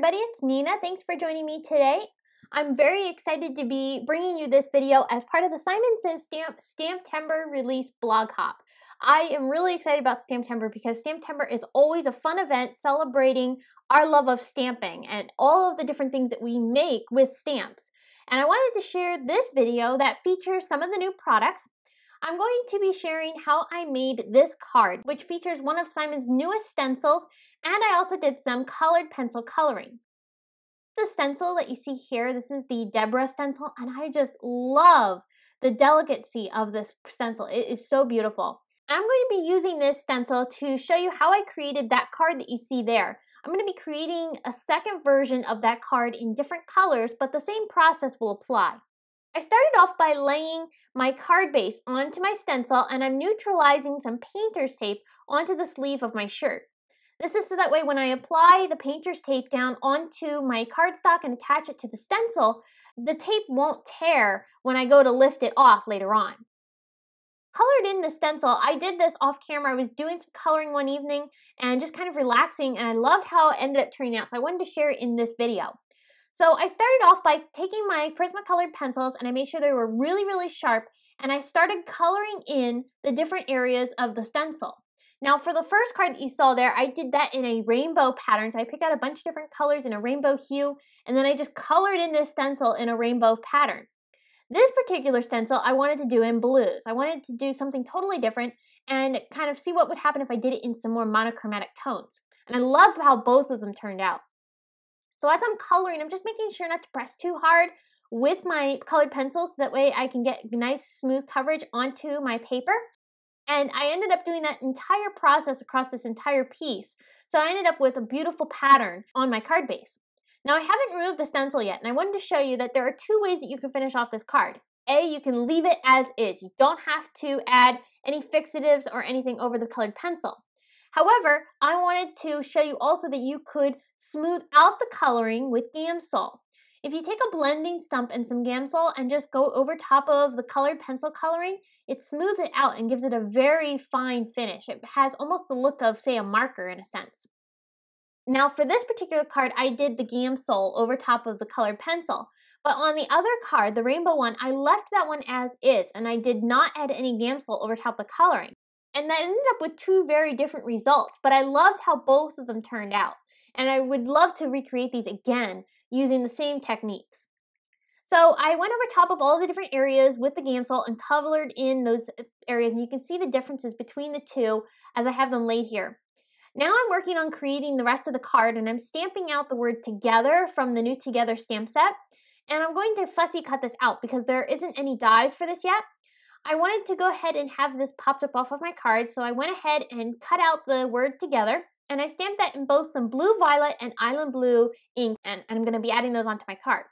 everybody, it's Neenah. Thanks for joining me today. I'm very excited to be bringing you this video as part of the Simon Says STAMPtember release blog hop. I am really excited about STAMPtember because STAMPtember is always a fun event celebrating our love of stamping and all of the different things that we make with stamps. And I wanted to share this video that features some of the new products. I'm going to be sharing how I made this card, which features one of Simon's newest stencils, and I also did some colored pencil coloring. The stencil that you see here, this is the Deborah stencil, and I just love the delicacy of this stencil. It is so beautiful. I'm going to be using this stencil to show you how I created that card that you see there. I'm going to be creating a second version of that card in different colors, but the same process will apply. I started off by laying my card base onto my stencil, and I'm neutralizing some painter's tape onto the sleeve of my shirt. This is so that way when I apply the painter's tape down onto my cardstock and attach it to the stencil, the tape won't tear when I go to lift it off later on. Colored in the stencil, I did this off camera. I was doing some coloring one evening and just kind of relaxing, and I loved how it ended up turning out, so I wanted to share it in this video. So I started off by taking my Prismacolor pencils, and I made sure they were really sharp, and I started coloring in the different areas of the stencil. Now for the first card that you saw there, I did that in a rainbow pattern, so I picked out a bunch of different colors in a rainbow hue, and then I just colored in this stencil in a rainbow pattern. This particular stencil I wanted to do in blues. I wanted to do something totally different and kind of see what would happen if I did it in some more monochromatic tones. And I love how both of them turned out. So as I'm coloring, I'm just making sure not to press too hard with my colored pencil so that way I can get nice smooth coverage onto my paper. And I ended up doing that entire process across this entire piece. So I ended up with a beautiful pattern on my card base. Now I haven't removed the stencil yet, and I wanted to show you that there are two ways that you can finish off this card. A, you can leave it as is. You don't have to add any fixatives or anything over the colored pencil. However, I wanted to show you also that you could smooth out the coloring with GAMSOL. If you take a blending stump and some GAMSOL and just go over top of the colored pencil coloring, it smooths it out and gives it a very fine finish. It has almost the look of, say, a marker in a sense. Now for this particular card, I did the GAMSOL over top of the colored pencil. But on the other card, the rainbow one, I left that one as is, and I did not add any GAMSOL over top of the coloring. And that ended up with two very different results, but I loved how both of them turned out. And I would love to recreate these again using the same techniques. So I went over top of all the different areas with the GAMSOL and colored in those areas, and you can see the differences between the two as I have them laid here. Now I'm working on creating the rest of the card, and I'm stamping out the word together from the new Together stamp set. And I'm going to fussy cut this out because there isn't any dies for this yet. I wanted to go ahead and have this popped up off of my card, so I went ahead and cut out the word together, and I stamped that in both some blue violet and island blue ink, and I'm going to be adding those onto my cards.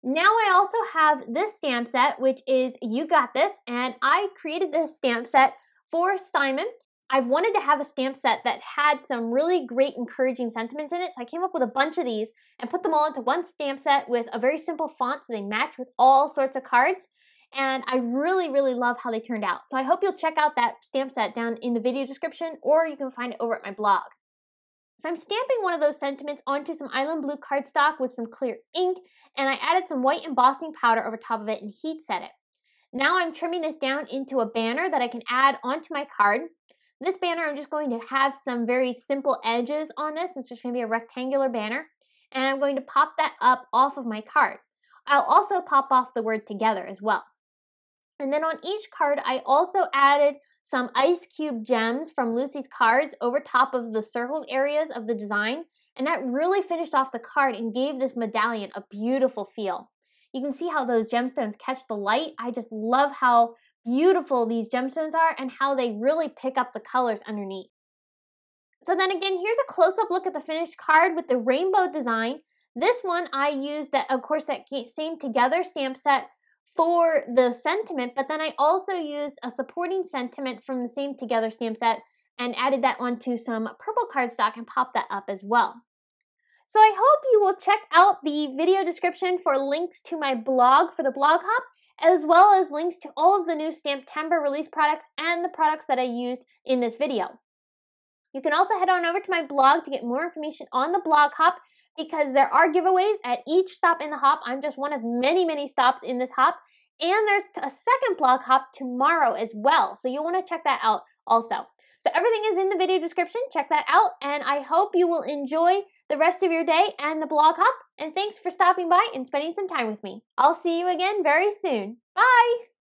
Now I also have this stamp set, which is You Got This, and I created this stamp set for Simon. I've wanted to have a stamp set that had some really great encouraging sentiments in it, so I came up with a bunch of these and put them all into one stamp set with a very simple font so they match with all sorts of cards. And I really love how they turned out. So I hope you'll check out that stamp set down in the video description, or you can find it over at my blog. So I'm stamping one of those sentiments onto some island blue cardstock with some clear ink, and I added some white embossing powder over top of it and heat set it. Now I'm trimming this down into a banner that I can add onto my card. This banner, I'm just going to have some very simple edges on this. It's just going to be a rectangular banner, and I'm going to pop that up off of my card. I'll also pop off the word together as well. And then on each card, I also added some ice cube gems from Lucy's cards over top of the circled areas of the design. And that really finished off the card and gave this medallion a beautiful feel. You can see how those gemstones catch the light. I just love how beautiful these gemstones are and how they really pick up the colors underneath. So then again, here's a close-up look at the finished card with the rainbow design. This one I used, that same Together stamp set for the sentiment, but then I also used a supporting sentiment from the same Together stamp set and added that onto some purple cardstock and popped that up as well. So I hope you will check out the video description for links to my blog for the blog hop, as well as links to all of the new STAMPtember release products and the products that I used in this video. You can also head on over to my blog to get more information on the blog hop because there are giveaways at each stop in the hop. I'm just one of many, many stops in this hop. And there's a second blog hop tomorrow as well. So you'll want to check that out also. So everything is in the video description. Check that out. And I hope you will enjoy the rest of your day and the blog hop. And thanks for stopping by and spending some time with me. I'll see you again very soon. Bye!